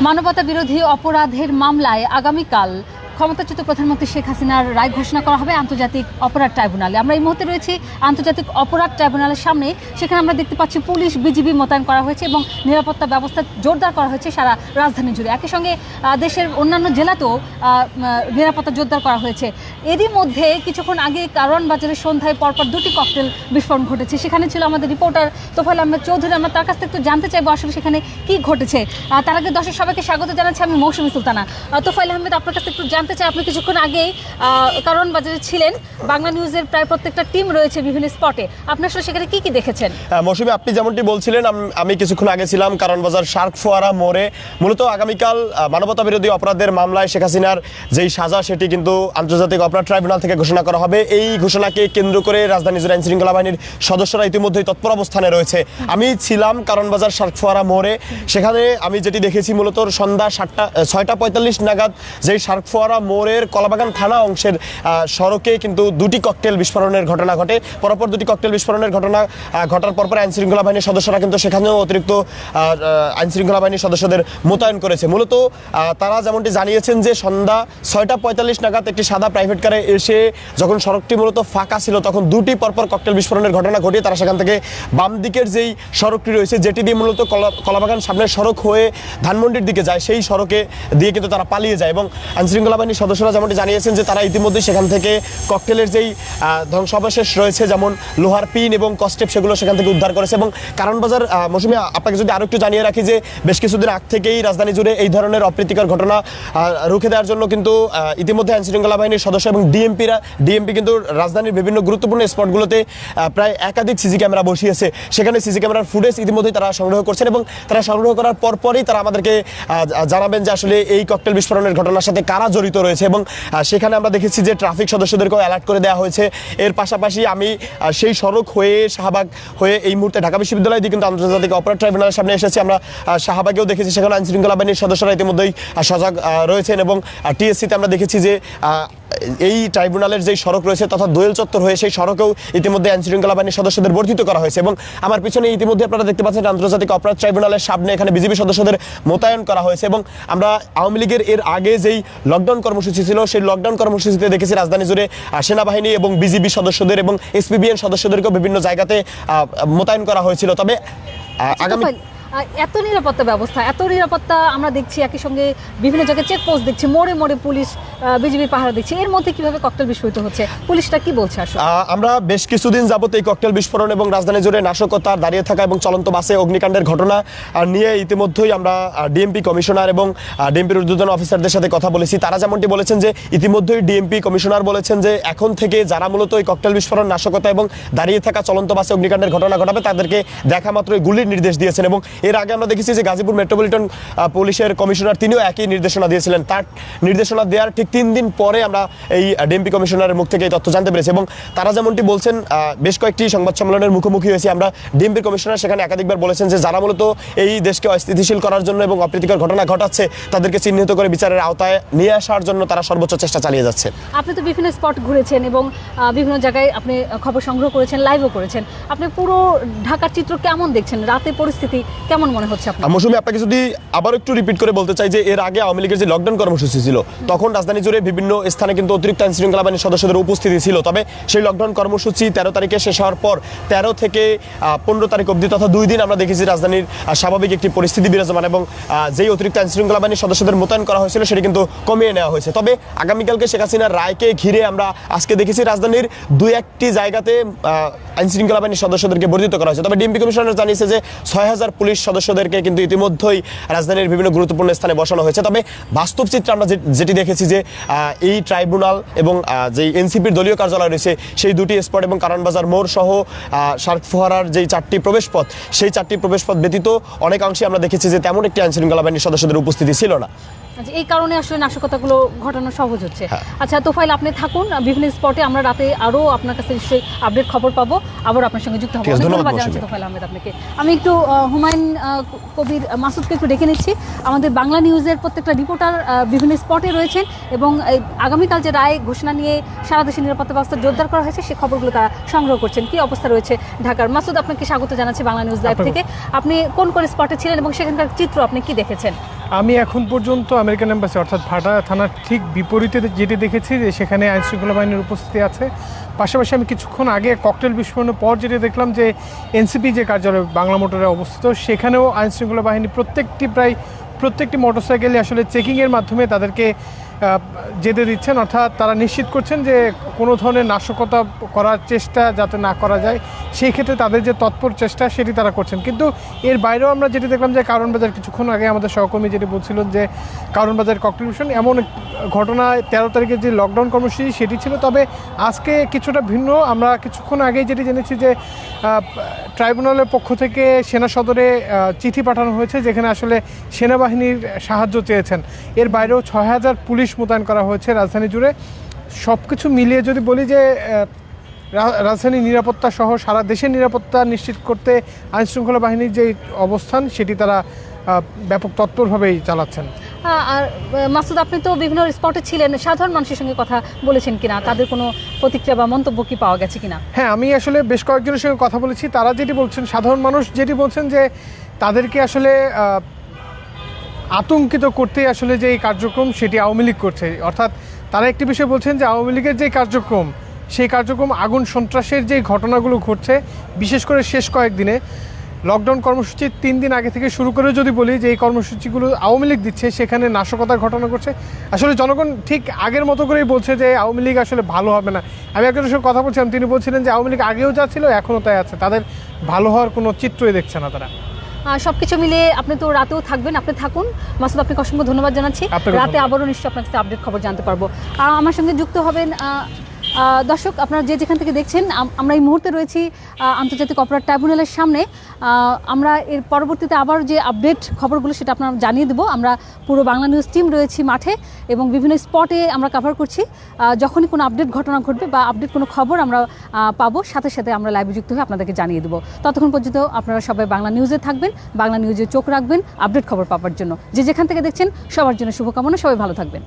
মানবতা বিরোধী অপরাধের মামলায় আগামীকাল ক্ষমতাচ্যুত প্রধানমন্ত্রী শেখ হাসিনার রায় ঘোষণা করা হবে আন্তর্জাতিক অপরাধ ট্রাইব্যুনালে। আমরা এই মুহূর্তে রয়েছি আন্তর্জাতিক অপরাধ ট্রাইব্যুনালের সামনে। সেখানে আমরা দেখতে পাচ্ছি পুলিশ বিজিবি মোতায়েন করা হয়েছে এবং নিরাপত্তা ব্যবস্থা জোরদার করা হয়েছে সারা রাজধানী জুড়ে। একই সঙ্গে দেশের অন্যান্য জেলাতেও নিরাপত্তা জোরদার করা হয়েছে। এরই মধ্যে কিছুক্ষণ আগে কারওয়ান বাজারের সন্ধ্যায় পরপর দুটি ককটেল বিস্ফোরণ ঘটেছে। সেখানে ছিল আমাদের রিপোর্টার তোফায়েল আহমেদ চৌধুরী। আমরা তার কাছ থেকে একটু জানতে চাইবো আসলে সেখানে কি ঘটেছে। তার আগে দর্শক সবাইকে স্বাগত জানাচ্ছি, আমি মৌসুমী সুলতানা। তোফায়েল আহমেদ, আপনার কাছে একটু জানতে চাই, আপনি কিছুক্ষণ আগেই কারওয়ান বাজারে ছিলেন, বাংলা নিউজের প্রায় প্রত্যেকটা টিম রয়েছে বিভিন্ন স্পটে, আপনি আসলে সেখানে কি কি দেখেছেন? মৌসুমী, আপনি যেমনটি বলছিলেন, আমি কিছুক্ষণ আগে ছিলাম কারওয়ান বাজার শার্ক ফোয়ারা মোড়ে। মূলত আগামীকাল মানবতা বিরোধী অপরাধের মামলায় শেখ হাসিনার যেই সাজা সেটি কিন্তু আন্তর্জাতিক অপরাধ ট্রাইব্যুনাল থেকে ঘোষণা করা হবে। এই ঘোষণাকে কেন্দ্র করে রাজধানী জুড়ে আইনশৃঙ্খলা বাহিনীর সদস্যরা ইতিমধ্যেই তৎপর অবস্থানে রয়েছে। আমি ছিলাম কারওয়ান বাজার শার্ক ফোয়ারা মোড়ে। সেখানে আমি যেটি দেখেছি মূলত সন্ধ্যা 6:45 নাগাদ যেই শার্ক ফোয়ারা মোড়ের কলাবাগান থানা অংশের সড়কে কিন্তু দুটি ককটেল বিস্ফোরণের ঘটনা ঘটে। পরপর দুটি ককটেল বিস্ফোরণের ঘটনা ঘটার পরপর আইনশৃঙ্খলা বাহিনীর সদস্যরা কিন্তু সেখানেও অতিরিক্ত আইনশৃঙ্খলা বাহিনীর সদস্যদের মোতায়েন করেছে। মূলত তারা যেমনটি জানিয়েছেন যে সন্ধ্যা 6:45 নাগাদ একটি সাদা প্রাইভেট কারে এসে যখন সড়কটি মূলত ফাঁকা ছিল তখন দুটি পরপর ককটেল বিস্ফোরণের ঘটনা ঘটিয়ে তারা সেখান থেকে বাম দিকের যেই সড়কটি রয়েছে, যেটি দিয়ে মূলত কলাবাগান সামনের সড়ক হয়ে ধানমন্ডির দিকে যায়, সেই সড়কে দিয়ে কিন্তু তারা পালিয়ে যায়। এবং আইনশৃঙ্খলা বাহিনীর সদস্যরা যেমনটি জানিয়েছেন যে তারা ইতিমধ্যে সেখান থেকে ককটেলের যেই ধ্বংসাবশেষ রয়েছে, যেমন লোহার পিন এবং কস্টেপ, সেগুলো সেখান থেকে উদ্ধার করেছে। এবং কারওয়ান বাজার মৌসুমী, আপনাকে যদি আরও একটু জানিয়ে রাখি যে বেশ কিছুদিন আগ থেকেই রাজধানী জুড়ে এই ধরনের অপ্রীতিকর ঘটনা রুখে দেওয়ার জন্য কিন্তু ইতিমধ্যে আইনশৃঙ্খলা বাহিনীর সদস্য এবং ডিএমপি কিন্তু রাজধানীর বিভিন্ন গুরুত্বপূর্ণ স্পটগুলোতে প্রায় একাধিক সিসি ক্যামেরা বসিয়েছে। সেখানে সিসি ক্যামেরার ফুটেজ ইতিমধ্যেই তারা সংগ্রহ করছেন এবং তারা সংগ্রহ করার পরপরই তারা আমাদেরকে জানাবেন যে আসলে এই ককটেল বিস্ফোরণের ঘটনার সাথে কারা জড়িত রয়েছে। এবং সেখানে আমরা দেখেছি যে ট্রাফিক সদস্যদেরকেও অ্যালার্ট করে দেওয়া হয়েছে। এর পাশাপাশি আমি সেই সড়ক হয়ে শাহবাগ হয়ে এই মুহূর্তে ঢাকা বিশ্ববিদ্যালয় দিয়ে কিন্তু আন্তর্জাতিক অপরাধ ট্রাইব্যুনালের সামনে এসেছি। আমরা শাহবাগেও দেখেছি সেখানে আইনশৃঙ্খলা বাহিনীর সদস্যরা ইতিমধ্যেই সজাগ রয়েছেন। এবং টিএসসিতে আমরা দেখেছি যে এই ট্রাইব্যুনালের যেই সড়ক রয়েছে তথা দোয়েল চত্বর হয়ে সেই সড়কেও ইতিমধ্যে আইনশৃঙ্খলা বাহিনীর সদস্যদের বর্ধিত করা হয়েছে। এবং আমার পিছনে ইতিমধ্যে আপনারা দেখতে পাচ্ছেন আন্তর্জাতিক অপরাধ ট্রাইব্যুনালের সামনে এখানে বিজিবি সদস্যদের মোতায়েন করা হয়েছে। এবং আমরা আওয়ামী লীগের এর আগে যেই লকডাউন কর্মসূচি ছিল সেই লকডাউন কর্মসূচিতে দেখেছি রাজধানী জুড়ে সেনাবাহিনী এবং বিজিবি সদস্যদের এবং এসপিবিএন সদস্যদেরকেও বিভিন্ন জায়গাতে মোতায়েন করা হয়েছিল। তবে আগামী এত নিরাপত্তা ব্যবস্থা, এত নিরাপত্তা আমরা দেখছি, একই সঙ্গে বিভিন্ন জায়গায় চেকপোস্ট দেখছি, মোড়ে মোড়ে পুলিশ বিজিবি পাহারা দেখছি, এর মধ্যে কিভাবে ককটেল বিস্ফোরিত হচ্ছে, পুলিশটা কি বলছে? আসলে আমরা বেশ কিছুদিন যাবত এই ককটেল বিস্ফোরণ এবং রাজধানী জুড়ে নাশকতা, দাঁড়িয়ে থাকা এবং চলন্ত বাসে অগ্নিকাণ্ডের ঘটনা নিয়ে ইতিমধ্যেই আমরা ডিএমপি কমিশনার এবং ডিএমপির ঊর্ধ্বতন অফিসারদের সাথে কথা বলেছি। তারা যেমনটি বলেছেন যে ইতিমধ্যেই ডিএমপি কমিশনার বলেছেন যে এখন থেকে যারা মূলত এই ককটেল বিস্ফোরণ, নাশকতা এবং দাঁড়িয়ে থাকা চলন্ত বাসে অগ্নিকাণ্ডের ঘটনা ঘটাবে তাদেরকে দেখা মাত্রই গুলির নির্দেশ দিয়েছেন। এবং এর আগে আমরা দেখেছি যে গাজীপুর মেট্রোপলিটন পুলিশের কমিশনার তিনিও একই নির্দেশনা দিয়েছিলেন। তার নির্দেশনা দেওয়ার ঠিক 3 দিন পরে আমরা এই ডিএমপি কমিশনারের মুখ থেকে এই তথ্য জানতে পেরেছি। এবং তারা যেমনটি বলছেন, বেশ কয়েকটি সংবাদ সম্মেলনের মুখোমুখি হয়েছি আমরা। ডিএমপি কমিশনার সেখানে একাধিকবার বলেছেন যে যারা মূলত এই দেশকে অস্থিতিশীল করার জন্য এবং অপ্রীতিকর ঘটনা ঘটাচ্ছে তাদেরকে চিহ্নিত করে বিচারের আওতায় নিয়ে আসার জন্য তারা সর্বোচ্চ চেষ্টা চালিয়ে যাচ্ছে। আপনি তো বিভিন্ন স্পট ঘুরেছেন এবং বিভিন্ন জায়গায় আপনি খবর সংগ্রহ করেছেন, লাইভও করেছেন, আপনি পুরো ঢাকার চিত্র কেমন দেখছেন? রাতে পরিস্থিতি কেমন মনে হচ্ছে আপনার? মৌসুমী, আপনাকে যদি আবার একটু রিপিট করে বলতে চাই যে এর আগে আওয়ামী লীগের যে লকডাউন কর্মসূচি ছিল তখন রাজধানী জুড়ে বিভিন্ন স্থানে কিন্তু অতিরিক্ত আইনশৃঙ্খলা বাহিনীর সদস্যদের উপস্থিতি ছিল। তবে সেই লকডাউন কর্মসূচি 13 তারিখে শেষ হওয়ার পর 13 থেকে 15 তারিখ অবধি তথা 2 দিন আমরা দেখেছি রাজধানীর স্বাভাবিক একটি পরিস্থিতি বিরাজমান এবং যেই অতিরিক্ত আইনশৃঙ্খলা বাহিনীর সদস্যদের মোতায়েন করা হয়েছিল সেটি কিন্তু কমিয়ে নেওয়া হয়েছে। তবে আগামীকালকে শেখ হাসিনার রায়কে ঘিরে আমরা আজকে দেখেছি রাজধানীর 2-1টি জায়গাতে আইনশৃঙ্খলা বাহিনীর সদস্যদেরকে বর্ধিত করা হয়েছে। তবে ডিএমপি কমিশনার জানিয়েছে যে 6000 পুলিশ সদস্যদেরকে কিন্তু ইতিমধ্যেই রাজধানীর বিভিন্ন গুরুত্বপূর্ণ স্থানে বসানো হয়েছে। তবে বাস্তব চিত্রে আমরা যেটি দেখেছি যে এই ট্রাইব্যুনাল এবং যেই এনসিপির দলীয় কার্যালয় রয়েছে সেই দুটি স্পট এবং কারওয়ান বাজার মোড় সহ শার্ক ফোয়ারার যেই 4টি প্রবেশপথ, সেই 4টি প্রবেশপথ ব্যতীত অনেকাংশে আমরা দেখেছি যে তেমন একটি আইনশৃঙ্খলা বাহিনীর সদস্যদের উপস্থিতি ছিল না। এই কারণে আসলে নাশকতাগুলো ঘটানো সহজ হচ্ছে। আচ্ছা তোফায়েল, আপনি থাকুন বিভিন্ন স্পটে, আমরা রাতে আরও আপনার কাছে নিশ্চয়ই আপডেট খবর পাবো, আবার আপনার সঙ্গে যুক্ত হবো। ধন্যবাদ জানাচ্ছি তোফায়েল আহমেদ আপনাকে। আমি একটু হুমায়ুন কবির মাসুদকে একটু ডেকে নিচ্ছি। আমাদের বাংলা নিউজের প্রত্যেকটা রিপোর্টার বিভিন্ন স্পটে রয়েছেন এবং আগামীকাল যে রায় ঘোষণা নিয়ে সারা দেশের নিরাপত্তা ব্যবস্থা জোরদার করা হয়েছে সে খবরগুলো তারা সংগ্রহ করছেন। কি অবস্থা রয়েছে ঢাকার? মাসুদ, আপনাকে স্বাগত জানাচ্ছি বাংলা নিউজ লাইভ থেকে। আপনি কোন কোন স্পটে ছিলেন এবং সেখানকার চিত্র আপনি কি দেখেছেন? আমি এখন পর্যন্ত আমেরিকান এম্বাসি অর্থাৎ ভাটা থানার ঠিক বিপরীতে যেটি দেখেছি যে সেখানে আইনশৃঙ্খলা বাহিনীর উপস্থিতি আছে। পাশাপাশি আমি কিছুক্ষণ আগে ককটেল বিস্ফোরণের পর যেটি দেখলাম যে এনসিপি যে কার্যালয় বাংলা মোটরে অবস্থিত, সেখানেও আইনশৃঙ্খলা বাহিনী প্রত্যেকটি মোটরসাইকেলে আসলে চেকিংয়ের মাধ্যমে তাদেরকে যেতে দিচ্ছেন, অর্থাৎ তারা নিশ্চিত করছেন যে কোনো ধরনের নাশকতা করার চেষ্টা যাতে না করা যায়, সেই ক্ষেত্রে তাদের যে তৎপর চেষ্টা সেটি তারা করছেন। কিন্তু এর বাইরেও আমরা যেটি দেখলাম যে কারণ বাজার কিছুক্ষণ আগে আমাদের সহকর্মী যেটি বলছিলেন যে কারণ বাজার ককটেল বিস্ফোরণ এমন ঘটনা 13 তারিখের যে লকডাউন কর্মসূচি সেটি ছিল, তবে আজকে কিছুটা ভিন্ন। আমরা কিছুক্ষণ আগেই যেটি জেনেছি যে ট্রাইব্যুনালের পক্ষ থেকে সেনা সদরে চিঠি পাঠানো হয়েছে, যেখানে আসলে সেনাবাহিনীর সাহায্য চেয়েছেন। এর বাইরেও 6000 পুলিশ মোতায়েন করা হয়েছে রাজধানী জুড়ে। সব কিছু মিলিয়ে যদি বলি যে রাজধানীর নিরাপত্তা সহ সারা দেশের নিরাপত্তা নিশ্চিত করতে আইনশৃঙ্খলা বাহিনীর যে অবস্থান সেটি তারা ব্যাপক তৎপরভাবেই চালাচ্ছেন। আর মাসুদ, আপনি তো বিভিন্ন স্পটে ছিলেন, সাধারণ মানুষের সঙ্গে কথা বলেছেন কিনা, তাদের কোনো প্রতিক্রিয়া বা মন্তব্য কি পাওয়া গেছে কিনা? হ্যাঁ, আমি আসলে বেশ কয়েকজনের সঙ্গে কথা বলেছি। তারা যেটি বলছেন, সাধারণ মানুষ যেটি বলছেন যে তাদেরকে আসলে আতঙ্কিত করতে আসলে যে এই কার্যক্রম সেটি আওয়ামী লীগ করছে। অর্থাৎ তারা একটি বিষয় বলছেন যে আওয়ামী লীগের যে কার্যক্রম, সেই কার্যক্রম আগুন সন্ত্রাসের যে ঘটনাগুলো ঘটছে, বিশেষ করে শেষ কয়েকদিনে লকডাউন কর্মসূচির 3 দিন আগে থেকে শুরু করে যদি বলি যে এই কর্মসূচিগুলো আওয়ামী লীগ দিচ্ছে, সেখানে নাশকতার ঘটনা ঘটছে। আসলে জনগণ ঠিক আগের মতো করেই বলছে যে আওয়ামী লীগ আসলে ভালো হবে না। আমি একজনের সঙ্গে কথা বলছিলাম, তিনি বলছিলেন যে আওয়ামী লীগ আগেও যা ছিল এখনও তাই আছে, তাদের ভালো হওয়ার কোনো চিত্রই দেখছে না তারা। সব কিছু মিলিয়ে আপনি তো রাতেও থাকবেন, আপনি থাকুন। মাসুদ, আপনাকে অসংখ্য ধন্যবাদ জানাচ্ছি। রাতে আবারও নিশ্চয়ই আপনার কাছে আপডেট খবর জানতে পারবো। আমার সঙ্গে যুক্ত হবেন দর্শক, আপনারা যেখান থেকে দেখছেন, আমরা এই মুহূর্তে রয়েছি আন্তর্জাতিক অপরাধ ট্রাইব্যুনালের সামনে। আমরা এর পরবর্তীতে আবার যে আপডেট খবরগুলো সেটা আপনারা জানিয়ে দেবো। আমরা পুরো বাংলা নিউজ টিম রয়েছি মাঠে এবং বিভিন্ন স্পটে আমরা কভার করছি। যখনই কোনো আপডেট ঘটনা ঘটবে বা আপডেট কোনো খবর আমরা পাবো, সাথে সাথে আমরা লাইভে যুক্ত হয়ে আপনাদেরকে জানিয়ে দেবো। ততক্ষণ পর্যন্ত আপনারা সবাই বাংলা নিউজে থাকবেন, বাংলা নিউজে চোখ রাখবেন আপডেট খবর পাওয়ার জন্য। যেখান থেকে দেখছেন সবার জন্য শুভকামনা, সবাই ভালো থাকবেন।